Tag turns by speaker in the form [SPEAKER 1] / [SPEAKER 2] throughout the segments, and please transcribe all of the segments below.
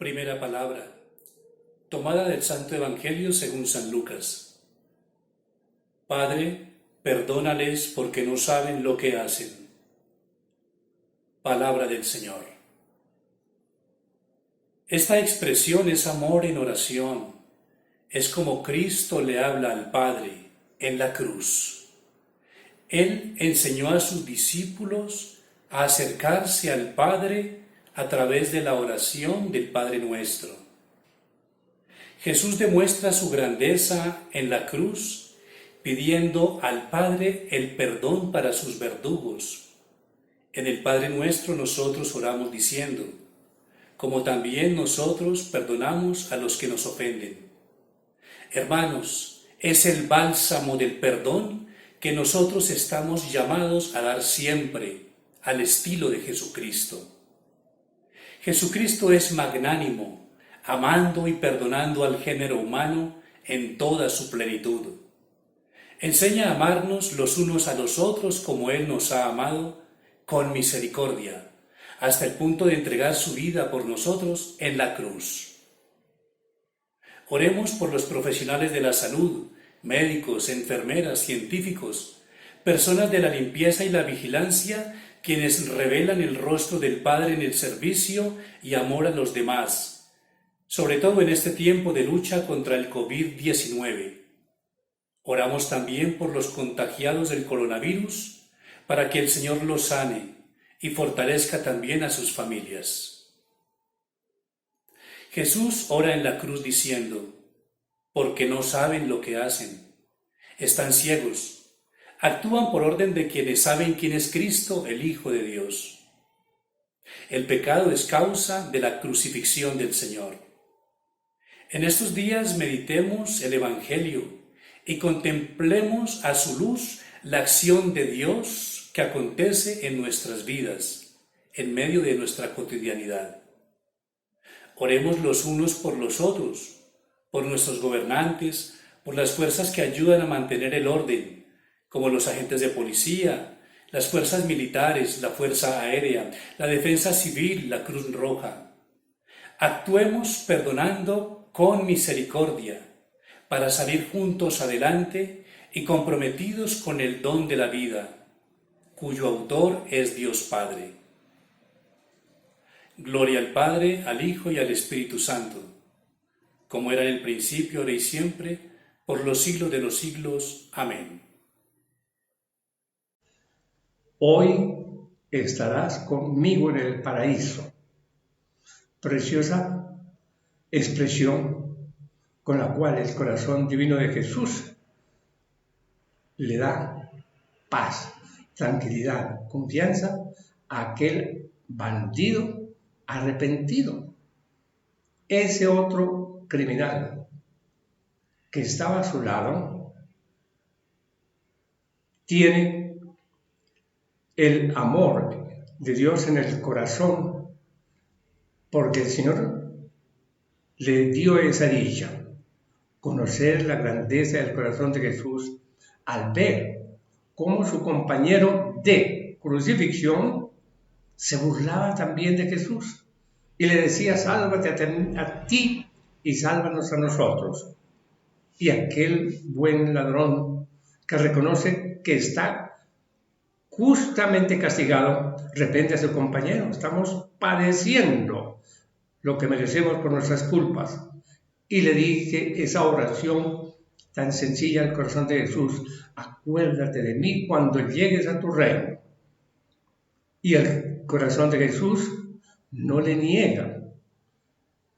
[SPEAKER 1] Primera palabra, tomada del Santo Evangelio según San Lucas. Padre, perdónales porque no saben lo que hacen. Palabra del Señor. Esta expresión es amor en oración. Es como Cristo le habla al Padre en la cruz. Él enseñó a sus discípulos a acercarse al Padre a través de la oración del Padre Nuestro. Jesús demuestra su grandeza en la cruz, pidiendo al Padre el perdón para sus verdugos. En el Padre Nuestro nosotros oramos diciendo, como también nosotros perdonamos a los que nos ofenden. Hermanos, es el bálsamo del perdón que nosotros estamos llamados a dar siempre, al estilo de Jesucristo. Jesucristo es magnánimo, amando y perdonando al género humano en toda su plenitud. Enseña a amarnos los unos a los otros como Él nos ha amado, con misericordia, hasta el punto de entregar su vida por nosotros en la cruz. Oremos por los profesionales de la salud, médicos, enfermeras, científicos, personas de la limpieza y la vigilancia, quienes revelan el rostro del Padre en el servicio y amor a los demás, sobre todo en este tiempo de lucha contra el COVID-19. Oramos también por los contagiados del coronavirus, para que el Señor los sane y fortalezca también a sus familias. Jesús ora en la cruz diciendo, porque no saben lo que hacen, están ciegos, actúan por orden de quienes saben quién es Cristo, el Hijo de Dios. El pecado es causa de la crucifixión del Señor. En estos días meditemos el Evangelio y contemplemos a su luz la acción de Dios que acontece en nuestras vidas, en medio de nuestra cotidianidad. Oremos los unos por los otros, por nuestros gobernantes, por las fuerzas que ayudan a mantener el orden, como los agentes de policía, las fuerzas militares, la Fuerza Aérea, la Defensa Civil, la Cruz Roja. Actuemos perdonando con misericordia, para salir juntos adelante y comprometidos con el don de la vida, cuyo autor es Dios Padre. Gloria al Padre, al Hijo y al Espíritu Santo, como era en el principio, ahora y siempre, por los siglos de los siglos. Amén.
[SPEAKER 2] Hoy estarás conmigo en el paraíso. Preciosa expresión con la cual el corazón divino de Jesús le da paz, tranquilidad, confianza a aquel bandido arrepentido, ese otro criminal que estaba a su lado, tiene el amor de Dios en el corazón, porque el Señor le dio esa dicha, conocer la grandeza del corazón de Jesús al ver cómo su compañero de crucifixión se burlaba también de Jesús y le decía, sálvate a ti y sálvanos a nosotros. Y aquel buen ladrón que reconoce que está justamente castigado, reprende a su compañero. Estamos padeciendo lo que merecemos por nuestras culpas. Y le dije esa oración tan sencilla al corazón de Jesús, acuérdate de mí cuando llegues a tu reino. Y el corazón de Jesús no le niega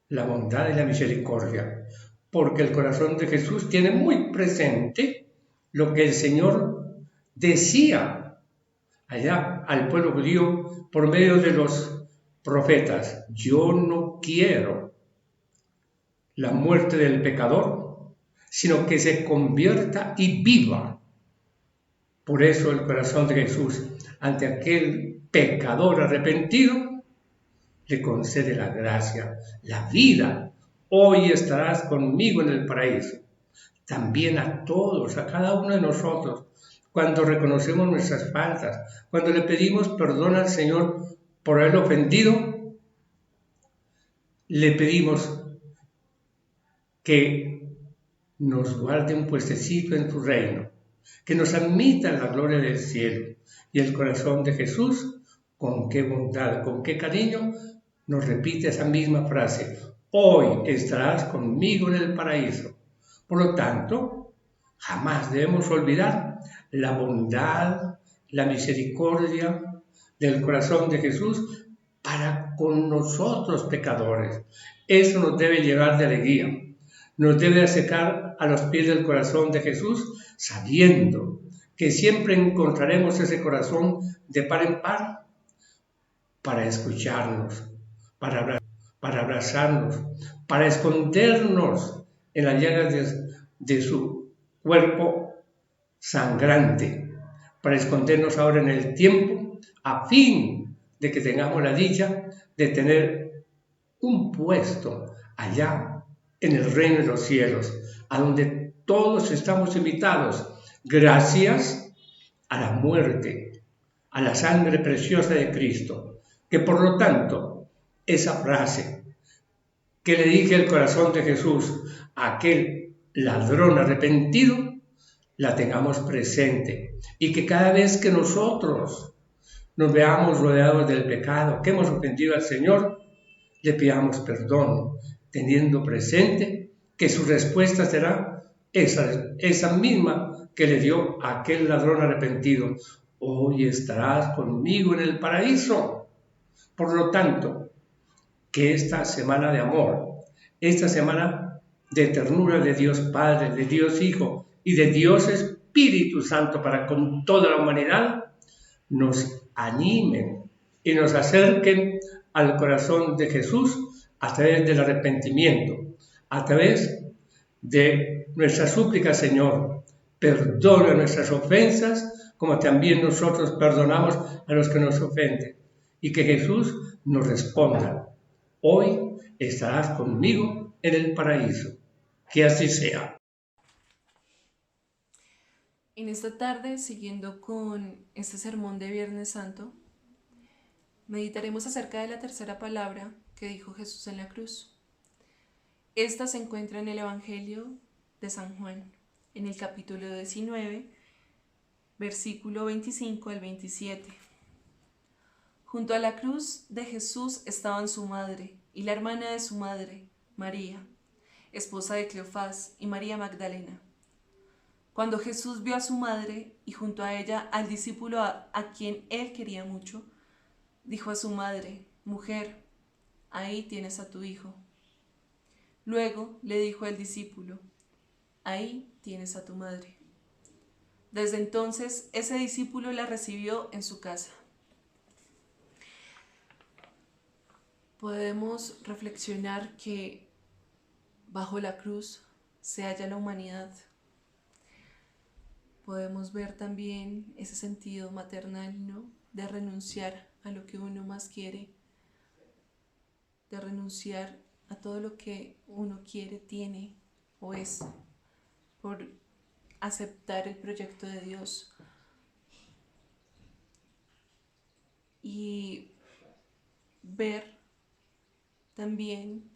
[SPEAKER 2] la bondad y la misericordia, porque el corazón de Jesús tiene muy presente lo que el Señor decía allá al pueblo judío por medio de los profetas. Yo no quiero la muerte del pecador, sino que se convierta y viva. Por eso el corazón de Jesús, ante aquel pecador arrepentido, le concede la gracia, la vida. Hoy estarás conmigo en el paraíso. También a todos, a cada uno de nosotros, cuando reconocemos nuestras faltas, cuando le pedimos perdón al Señor por haber ofendido, le pedimos que nos guarde un puestecito en tu reino, que nos admita en la gloria del cielo. Y el corazón de Jesús, con qué bondad, con qué cariño, nos repite esa misma frase: hoy estarás conmigo en el paraíso. Por lo tanto, jamás debemos olvidar la bondad, la misericordia del corazón de Jesús para con nosotros pecadores. Eso nos debe llevar de alegría, nos debe acercar a los pies del corazón de Jesús, sabiendo que siempre encontraremos ese corazón de par en par para escucharnos, para abrazarnos, para escondernos en las llagas de su cuerpo sangrante, para escondernos ahora en el tiempo, a fin de que tengamos la dicha de tener un puesto allá en el reino de los cielos, a donde todos estamos invitados, gracias a la muerte, a la sangre preciosa de Cristo, que por lo tanto, esa frase que le dije al corazón de Jesús, a aquel ladrón arrepentido, la tengamos presente y que cada vez que nosotros nos veamos rodeados del pecado, que hemos ofendido al Señor, le pidamos perdón, teniendo presente que su respuesta será esa misma que le dio a aquel ladrón arrepentido: hoy estarás conmigo en el paraíso. Por lo tanto, que esta semana de amor, esta semana de ternura de Dios Padre, de Dios Hijo y de Dios Espíritu Santo para con toda la humanidad, nos animen y nos acerquen al corazón de Jesús a través del arrepentimiento, a través de nuestra súplica: Señor, perdona nuestras ofensas, como también nosotros perdonamos a los que nos ofenden. Y que Jesús nos responda: hoy estarás conmigo en el paraíso. Que así sea.
[SPEAKER 3] En esta tarde, siguiendo con este sermón de Viernes Santo, meditaremos acerca de la tercera palabra que dijo Jesús en la cruz. Esta se encuentra en el Evangelio de San Juan, en el capítulo 19, versículo 25 al 27. Junto a la cruz de Jesús estaban su madre y la hermana de su madre, María, esposa de Cleofás, y María Magdalena. Cuando Jesús vio a su madre y junto a ella al discípulo a quien él quería mucho, dijo a su madre: mujer, ahí tienes a tu hijo. Luego le dijo al discípulo: ahí tienes a tu madre. Desde entonces ese discípulo la recibió en su casa. Podemos reflexionar que bajo la cruz se halla la humanidad. Podemos ver también ese sentido maternal, ¿no?, de renunciar a lo que uno más quiere, de renunciar a todo lo que uno quiere, tiene o es, por aceptar el proyecto de Dios. Y ver también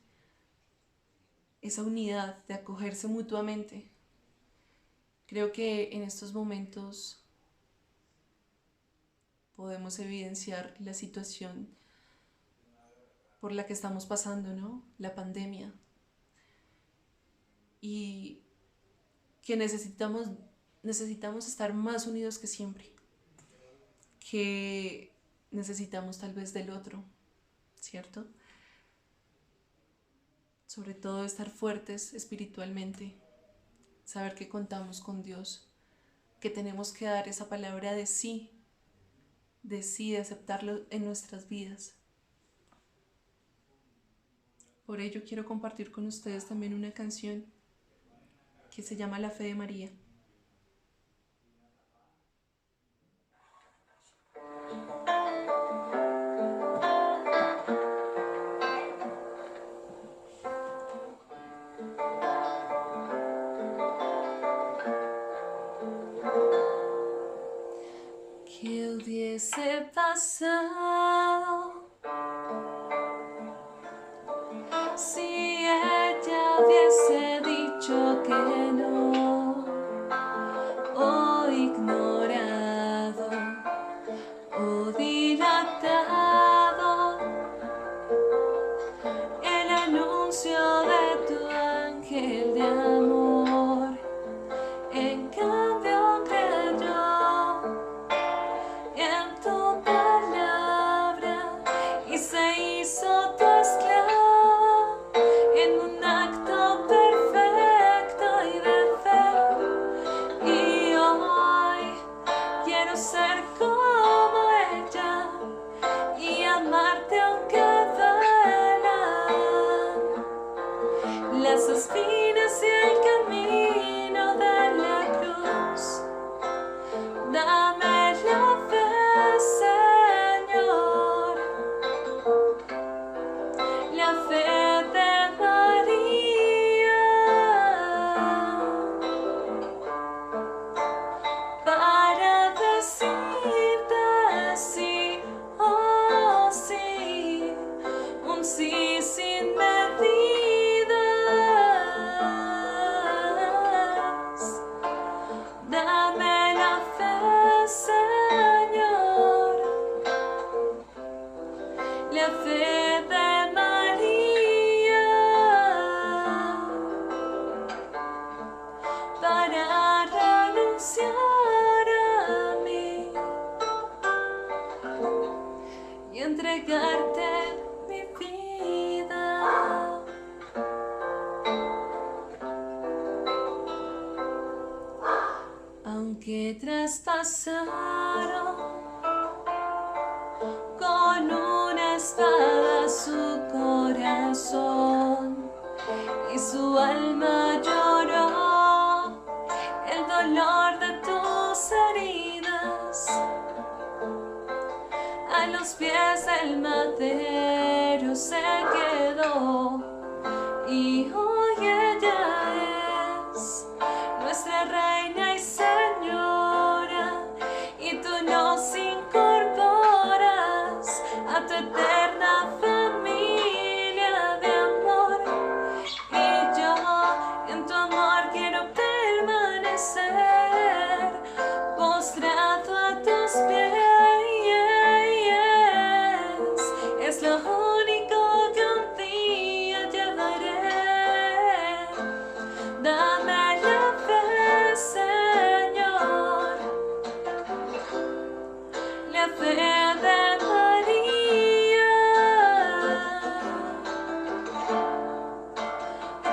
[SPEAKER 3] esa unidad de acogerse mutuamente. Creo que en estos momentos podemos evidenciar la situación por la que estamos pasando, ¿no?, la pandemia, y que necesitamos estar más unidos que siempre, que necesitamos tal vez del otro, ¿cierto? Sobre todo estar fuertes espiritualmente, saber que contamos con Dios, que tenemos que dar esa palabra de sí, de aceptarlo en nuestras vidas. Por ello quiero compartir con ustedes también una canción que se llama La Fe de María. ¿Qué hubiese pasado dado el anuncio de tu ángel de amor. En cambio creyó en tu palabra y se hizo tu esclavo en un acto perfecto y de fe. Y hoy quiero ser como ella y amarte aunque duelan las espinas y el camino de la cruz. Dame la fe, Señor, la fe de María, para decirte sí, oh sí, un sí sin medidas. Dame la fe, Señor, la fe de María, para renunciar a mí y entregarte mi vida. Aunque traspasaron con una espada su corazón y su alma lloró el dolor de tus heridas, a los pies del madero se quedó. Y hoy ella es nuestra reina y señora, y tú nos incorporas a tu eterna familia de amor. Y yo en tu amor quiero permanecer, postrado a tus pies. Es lo único que un día llevaré. Dame la fe, Señor, la fe de María,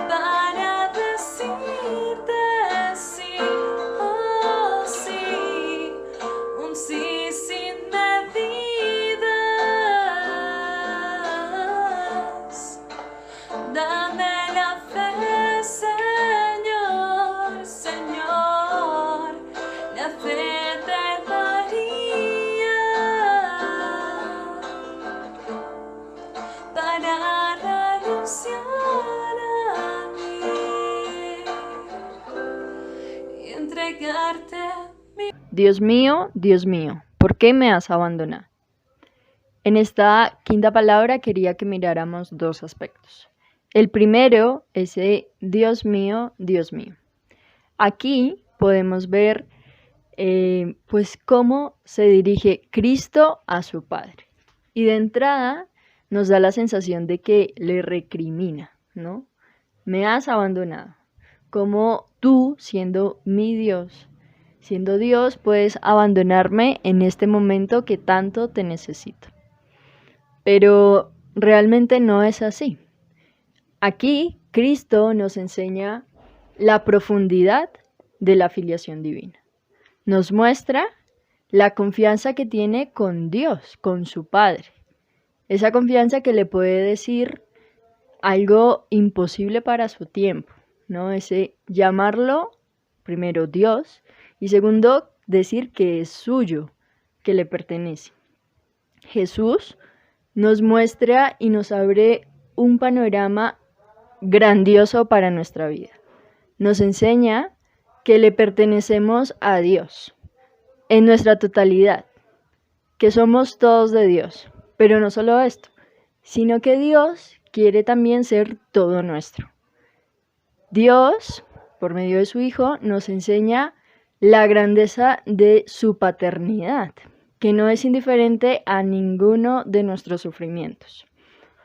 [SPEAKER 3] para decirte sí, oh sí, un sí sin medidas. Dame la fe, Señor, Señor, la fe de María, para renunciar a mí y entregarte mi.
[SPEAKER 4] Dios mío, ¿por qué me has abandonado? En esta quinta palabra quería que miráramos dos aspectos. El primero es Dios mío, Dios mío. Aquí podemos ver pues cómo se dirige Cristo a su Padre. Y de entrada nos da la sensación de que le recrimina, ¿no? Me has abandonado. Como tú, siendo mi Dios, siendo Dios, puedes abandonarme en este momento que tanto te necesito. Pero realmente no es así. Aquí Cristo nos enseña la profundidad de la filiación divina. Nos muestra la confianza que tiene con Dios, con su Padre. Esa confianza que le puede decir algo imposible para su tiempo, ¿no? Ese llamarlo, primero, Dios, y segundo, decir que es suyo, que le pertenece. Jesús nos muestra y nos abre un panorama grandioso para nuestra vida. Nos enseña que le pertenecemos a Dios en nuestra totalidad, que somos todos de Dios, pero no solo esto, sino que Dios quiere también ser todo nuestro. Dios, por medio de su Hijo, nos enseña la grandeza de su paternidad, que no es indiferente a ninguno de nuestros sufrimientos.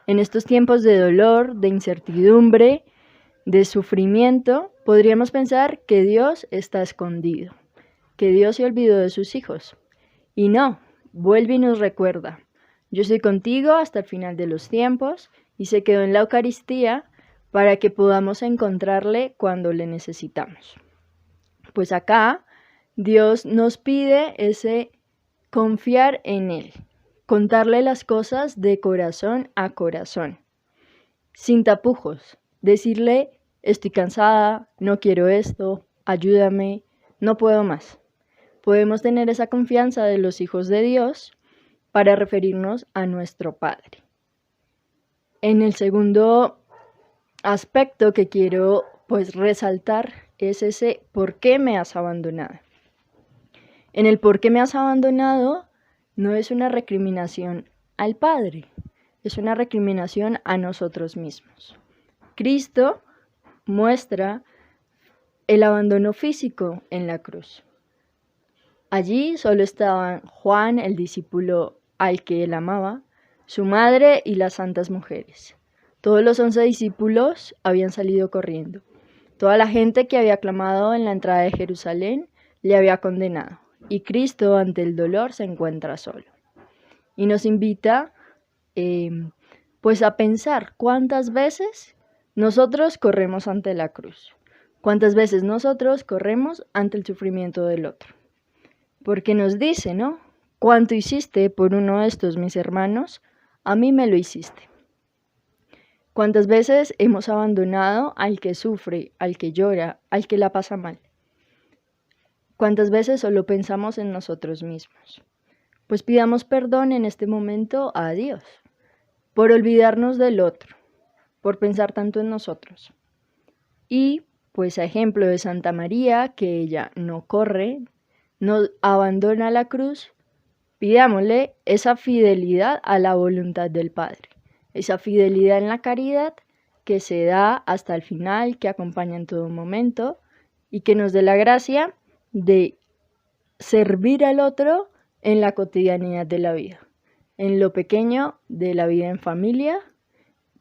[SPEAKER 4] En estos tiempos de dolor, de incertidumbre, de sufrimiento, podríamos pensar que Dios está escondido, que Dios se olvidó de sus hijos. Y no, vuelve y nos recuerda: yo estoy contigo hasta el final de los tiempos, y se quedó en la Eucaristía para que podamos encontrarle cuando le necesitamos. Pues acá Dios nos pide ese confiar en Él, contarle las cosas de corazón a corazón, sin tapujos, decirle: estoy cansada, no quiero esto, ayúdame, no puedo más. Podemos tener esa confianza de los hijos de Dios para referirnos a nuestro Padre. En el segundo aspecto que quiero resaltar es ese ¿por qué me has abandonado? En el ¿por qué me has abandonado? No es una recriminación al Padre, es una recriminación a nosotros mismos. Cristo muestra el abandono físico en la cruz. Allí solo estaban Juan, el discípulo al que él amaba, su madre y las santas mujeres. Todos los 11 discípulos habían salido corriendo. Toda la gente que había clamado en la entrada de Jerusalén le había condenado. Y Cristo, ante el dolor, se encuentra solo. Y nos invita a pensar cuántas veces nosotros corremos ante la cruz. Cuántas veces nosotros corremos ante el sufrimiento del otro. Porque nos dice, ¿no? ¿Cuánto hiciste por uno de estos mis hermanos? A mí me lo hiciste. ¿Cuántas veces hemos abandonado al que sufre, al que llora, al que la pasa mal? ¿Cuántas veces solo pensamos en nosotros mismos? Pues pidamos perdón en este momento a Dios por olvidarnos del otro, por pensar tanto en nosotros. Y pues a ejemplo de Santa María, que ella no corre, no abandona la cruz, pidámosle esa fidelidad a la voluntad del Padre, esa fidelidad en la caridad que se da hasta el final, que acompaña en todo momento y que nos dé la gracia de servir al otro en la cotidianidad de la vida, en lo pequeño de la vida en familia,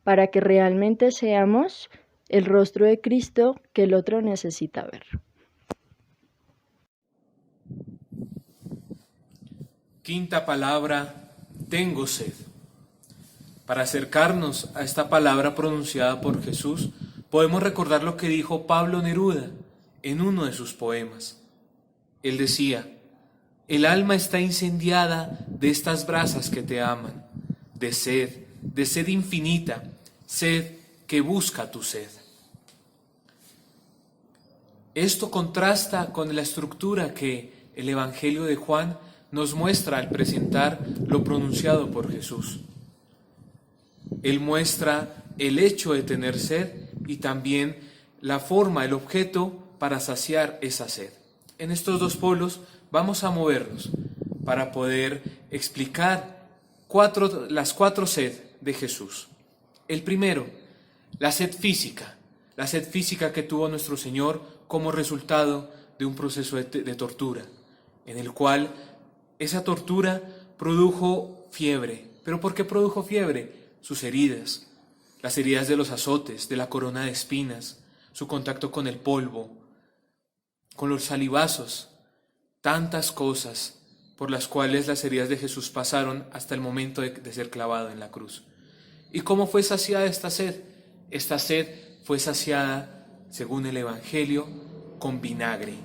[SPEAKER 4] para que realmente seamos el rostro de Cristo que el otro necesita ver.
[SPEAKER 5] Quinta palabra: tengo sed. Para acercarnos a esta palabra pronunciada por Jesús, podemos recordar lo que dijo Pablo Neruda en uno de sus poemas. Él decía: el alma está incendiada de estas brasas que te aman, de sed infinita, sed que busca tu sed. Esto contrasta con la estructura que el Evangelio de Juan nos muestra al presentar lo pronunciado por Jesús. Él muestra el hecho de tener sed y también la forma, el objeto para saciar esa sed. En estos dos polos vamos a movernos para poder explicar las cuatro sed de Jesús. El primero, la sed física que tuvo nuestro Señor como resultado de un proceso de tortura, en el cual esa tortura produjo fiebre. ¿Pero por qué produjo fiebre? Sus heridas, las heridas de los azotes, de la corona de espinas, su contacto con el polvo, con los salivazos, tantas cosas por las cuales las heridas de Jesús pasaron hasta el momento de ser clavado en la cruz. ¿Y cómo fue saciada esta sed? Esta sed fue saciada, según el Evangelio, con vinagre.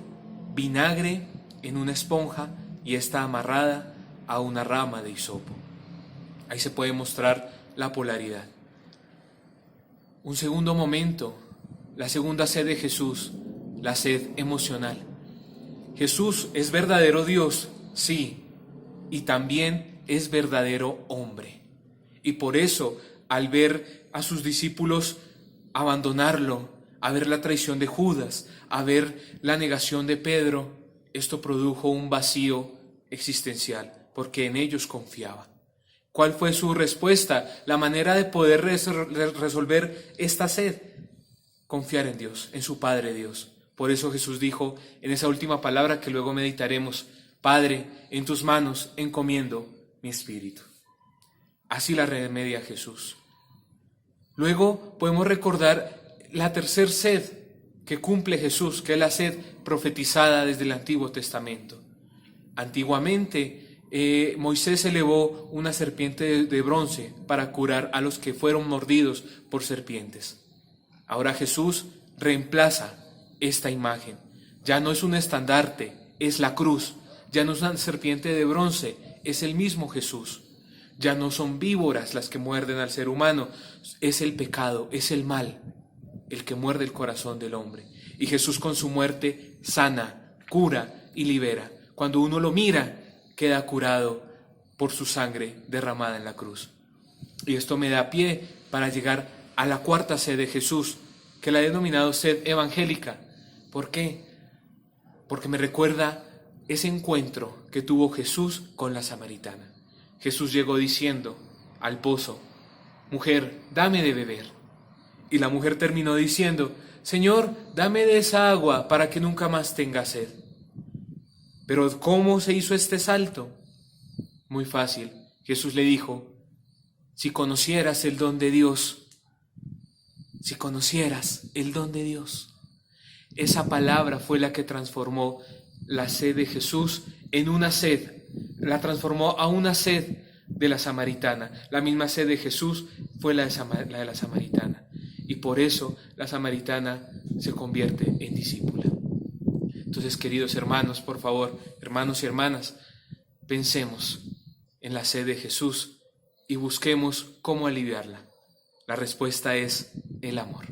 [SPEAKER 5] Vinagre en una esponja y está amarrada a una rama de hisopo. Ahí se puede mostrar la polaridad. Un segundo momento, la segunda sed de Jesús, la sed emocional. Jesús es verdadero Dios, sí, y también es verdadero hombre. Y por eso, al ver a sus discípulos abandonarlo, a ver la traición de Judas, a ver la negación de Pedro, esto produjo un vacío existencial, porque en ellos confiaba. ¿Cuál fue su respuesta? La manera de poder resolver esta sed: confiar en Dios, en su Padre Dios. Por eso Jesús dijo en esa última palabra que luego meditaremos: Padre, en tus manos encomiendo mi espíritu. Así la remedia Jesús. Luego podemos recordar la tercer sed que cumple Jesús, que es la sed profetizada desde el Antiguo Testamento. Antiguamente, Moisés elevó una serpiente de bronce para curar a los que fueron mordidos por serpientes. Ahora Jesús reemplaza esta imagen. Ya no es un estandarte, es la cruz. Ya no es una serpiente de bronce, es el mismo Jesús. Ya no son víboras las que muerden al ser humano, es el pecado, es el mal, el que muerde el corazón del hombre. Y Jesús con su muerte sana, cura y libera. Cuando uno lo mira, queda curado por su sangre derramada en la cruz. Y esto me da pie para llegar a la cuarta sed de Jesús, que la he denominado sed evangélica. ¿Por qué? Porque me recuerda ese encuentro que tuvo Jesús con la samaritana. Jesús llegó diciendo al pozo: mujer, dame de beber. Y la mujer terminó diciendo: Señor, dame de esa agua para que nunca más tenga sed. Pero ¿cómo se hizo este salto? Muy fácil. Jesús le dijo: si conocieras el don de Dios, si conocieras el don de Dios. Esa palabra fue la que transformó la sed de Jesús en una sed, la transformó a una sed de la samaritana. La misma sed de Jesús fue la de la samaritana. Y por eso la samaritana se convierte en discípula. Entonces, queridos hermanos, por favor, hermanos y hermanas, pensemos en la sed de Jesús y busquemos cómo aliviarla. La respuesta es el amor.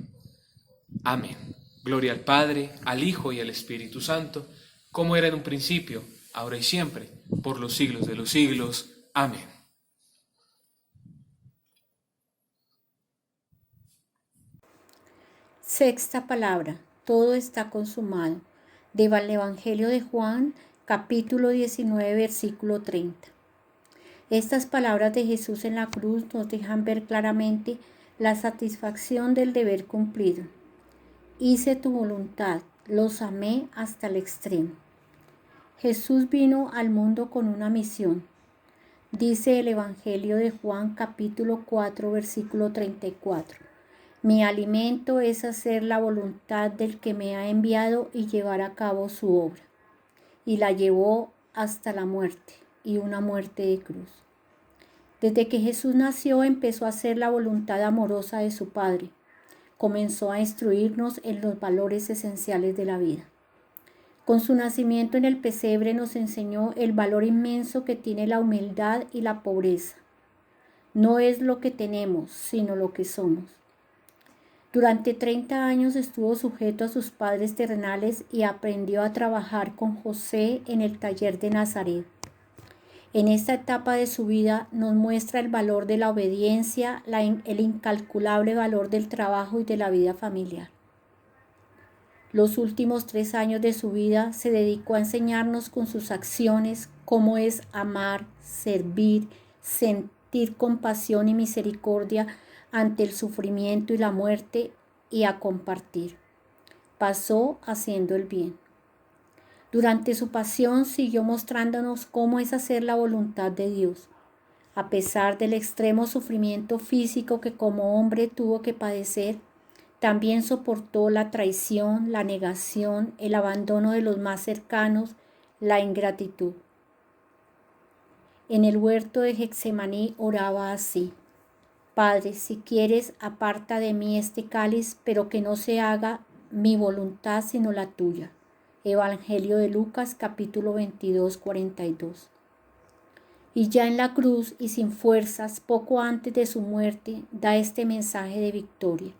[SPEAKER 5] Amén. Gloria al Padre, al Hijo y al Espíritu Santo, como era en un principio, ahora y siempre, por los siglos de los siglos. Amén.
[SPEAKER 6] Sexta palabra, todo está consumado. Del Evangelio de Juan, capítulo 19, versículo 30. Estas palabras de Jesús en la cruz nos dejan ver claramente la satisfacción del deber cumplido. Hice tu voluntad, los amé hasta el extremo. Jesús vino al mundo con una misión. Dice el Evangelio de Juan, capítulo 4, versículo 34. Mi alimento es hacer la voluntad del que me ha enviado y llevar a cabo su obra. Y la llevó hasta la muerte, y una muerte de cruz. Desde que Jesús nació empezó a hacer la voluntad amorosa de su Padre. Comenzó a instruirnos en los valores esenciales de la vida. Con su nacimiento en el pesebre nos enseñó el valor inmenso que tiene la humildad y la pobreza. No es lo que tenemos, sino lo que somos. Durante 30 años estuvo sujeto a sus padres terrenales y aprendió a trabajar con José en el taller de Nazaret. En esta etapa de su vida nos muestra el valor de la obediencia, el incalculable valor del trabajo y de la vida familiar. Los últimos 3 años de su vida se dedicó a enseñarnos con sus acciones cómo es amar, servir, sentir compasión y misericordia ante el sufrimiento y la muerte, y a compartir. Pasó haciendo el bien. Durante su pasión siguió mostrándonos cómo es hacer la voluntad de Dios. A pesar del extremo sufrimiento físico que como hombre tuvo que padecer, también soportó la traición, la negación, el abandono de los más cercanos, la ingratitud. En el huerto de Getsemaní oraba así: Padre, si quieres, aparta de mí este cáliz, pero que no se haga mi voluntad sino la tuya. Evangelio de Lucas, capítulo 22, 42. Y ya en la cruz y sin fuerzas, poco antes de su muerte, da este mensaje de victoria: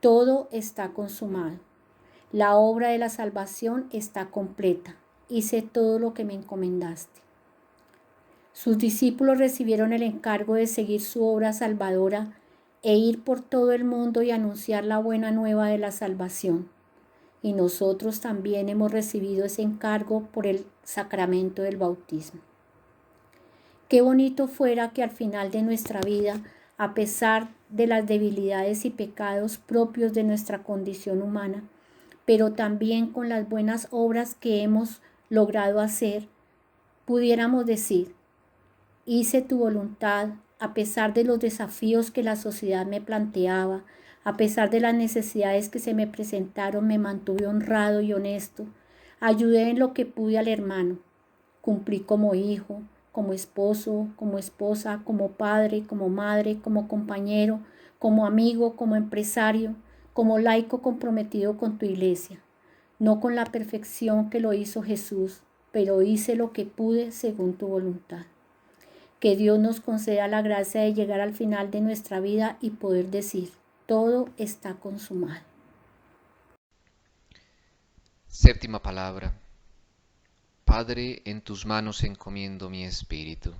[SPEAKER 6] todo está consumado. La obra de la salvación está completa. Hice todo lo que me encomendaste. Sus discípulos recibieron el encargo de seguir su obra salvadora e ir por todo el mundo y anunciar la buena nueva de la salvación. Y nosotros también hemos recibido ese encargo por el sacramento del bautismo. Qué bonito fuera que al final de nuestra vida, a pesar de las debilidades y pecados propios de nuestra condición humana, pero también con las buenas obras que hemos logrado hacer, pudiéramos decir, hice tu voluntad a pesar de los desafíos que la sociedad me planteaba, a pesar de las necesidades que se me presentaron, me mantuve honrado y honesto. Ayudé en lo que pude al hermano. Cumplí como hijo, como esposo, como esposa, como padre, como madre, como compañero, como amigo, como empresario, como laico comprometido con tu iglesia. No con la perfección que lo hizo Jesús, pero hice lo que pude según tu voluntad. Que Dios nos conceda la gracia de llegar al final de nuestra vida y poder decir, todo está consumado.
[SPEAKER 7] Séptima palabra. Padre, en tus manos encomiendo mi espíritu.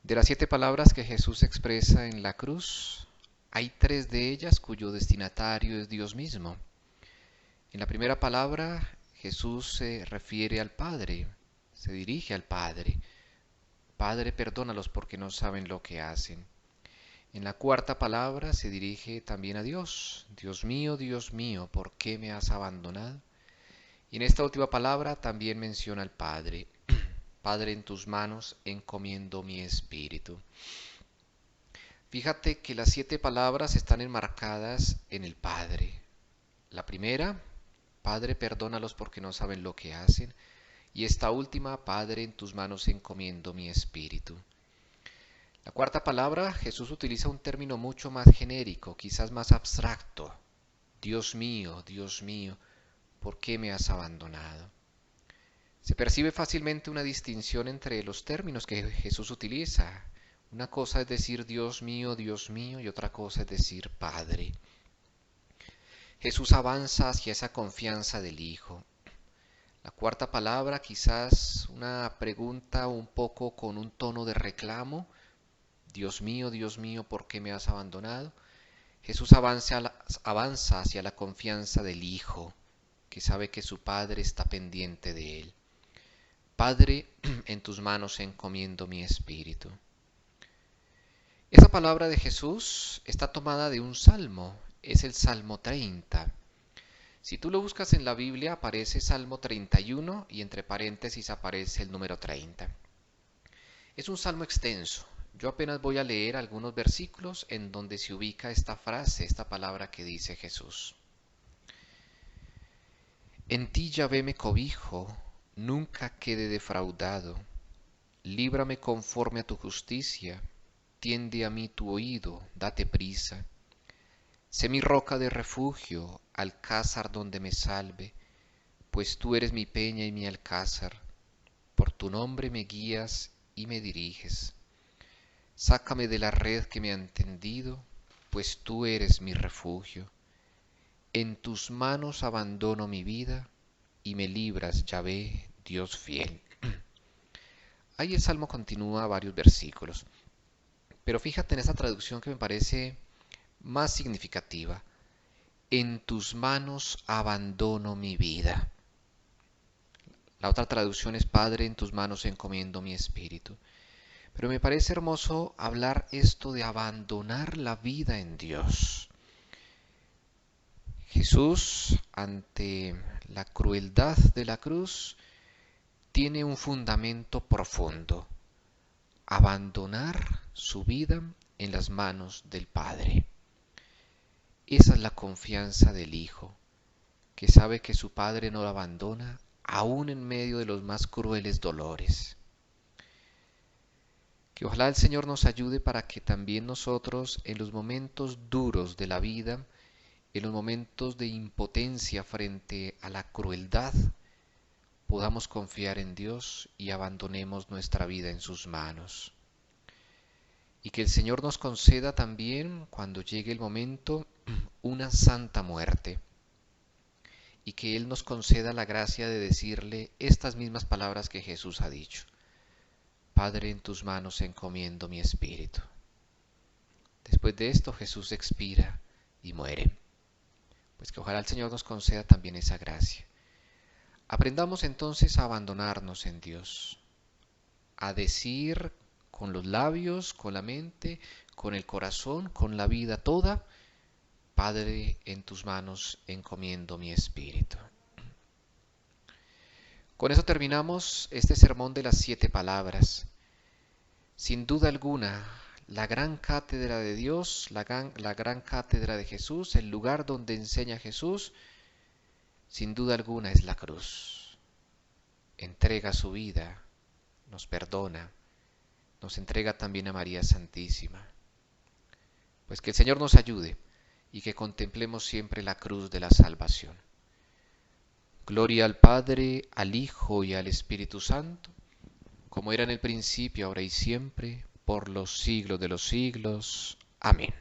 [SPEAKER 7] De las 7 palabras que Jesús expresa en la cruz, hay 3 de ellas cuyo destinatario es Dios mismo. En la primera palabra, Jesús se refiere al Padre, se dirige al Padre. Padre, perdónalos porque no saben lo que hacen. En la cuarta palabra se dirige también a Dios. Dios mío, ¿por qué me has abandonado? Y en esta última palabra también menciona al Padre. Padre, en tus manos encomiendo mi espíritu. Fíjate que las 7 palabras están enmarcadas en el Padre. La primera, Padre, perdónalos porque no saben lo que hacen. Y esta última, Padre, en tus manos encomiendo mi espíritu. La cuarta palabra, Jesús utiliza un término mucho más genérico, quizás más abstracto. Dios mío, ¿por qué me has abandonado? Se percibe fácilmente una distinción entre los términos que Jesús utiliza. Una cosa es decir Dios mío, y otra cosa es decir Padre. Jesús avanza hacia esa confianza del Hijo. La cuarta palabra, quizás una pregunta un poco con un tono de reclamo. Dios mío, ¿por qué me has abandonado? Jesús avanza hacia la confianza del Hijo, que sabe que su Padre está pendiente de él. Padre, en tus manos encomiendo mi espíritu. Esa palabra de Jesús está tomada de un salmo, es el Salmo 30. Si tú lo buscas en la Biblia aparece Salmo 31 y entre paréntesis aparece el número 30. Es un salmo extenso. Yo apenas voy a leer algunos versículos en donde se ubica esta frase, esta palabra que dice Jesús. En ti, Yahvé, me cobijo, nunca quede defraudado. Líbrame conforme a tu justicia, tiende a mí tu oído, date prisa. Sé mi roca de refugio, alcázar donde me salve, pues tú eres mi peña y mi alcázar. Por tu nombre me guías y me diriges. Sácame de la red que me han tendido, pues tú eres mi refugio. En tus manos abandono mi vida y me libras, Yahvé, Dios fiel. Ahí el salmo continúa varios versículos, pero fíjate en esta traducción que me parece más significativa. En tus manos abandono mi vida. La otra traducción es Padre, en tus manos encomiendo mi espíritu. Pero me parece hermoso hablar esto de abandonar la vida en Dios. Jesús, ante la crueldad de la cruz, tiene un fundamento profundo: abandonar su vida en las manos del Padre. Esa es la confianza del Hijo, que sabe que su Padre no lo abandona, aún en medio de los más crueles dolores. Que ojalá el Señor nos ayude para que también nosotros, en los momentos duros de la vida, en los momentos de impotencia frente a la crueldad, podamos confiar en Dios y abandonemos nuestra vida en sus manos. Y que el Señor nos conceda también, cuando llegue el momento, una santa muerte. Y que Él nos conceda la gracia de decirle estas mismas palabras que Jesús ha dicho. Padre, en tus manos encomiendo mi espíritu. Después de esto Jesús expira y muere. Pues que ojalá el Señor nos conceda también esa gracia. Aprendamos entonces a abandonarnos en Dios, a decir con los labios, con la mente, con el corazón, con la vida toda, Padre, en tus manos encomiendo mi espíritu. Con eso terminamos este sermón de las 7 palabras. Sin duda alguna, la gran cátedra de Dios, la gran cátedra de Jesús, el lugar donde enseña Jesús, sin duda alguna es la cruz. Entrega su vida, nos perdona, nos entrega también a María Santísima. Pues que el Señor nos ayude y que contemplemos siempre la cruz de la salvación. Gloria al Padre, al Hijo y al Espíritu Santo, como era en el principio, ahora y siempre, por los siglos de los siglos. Amén.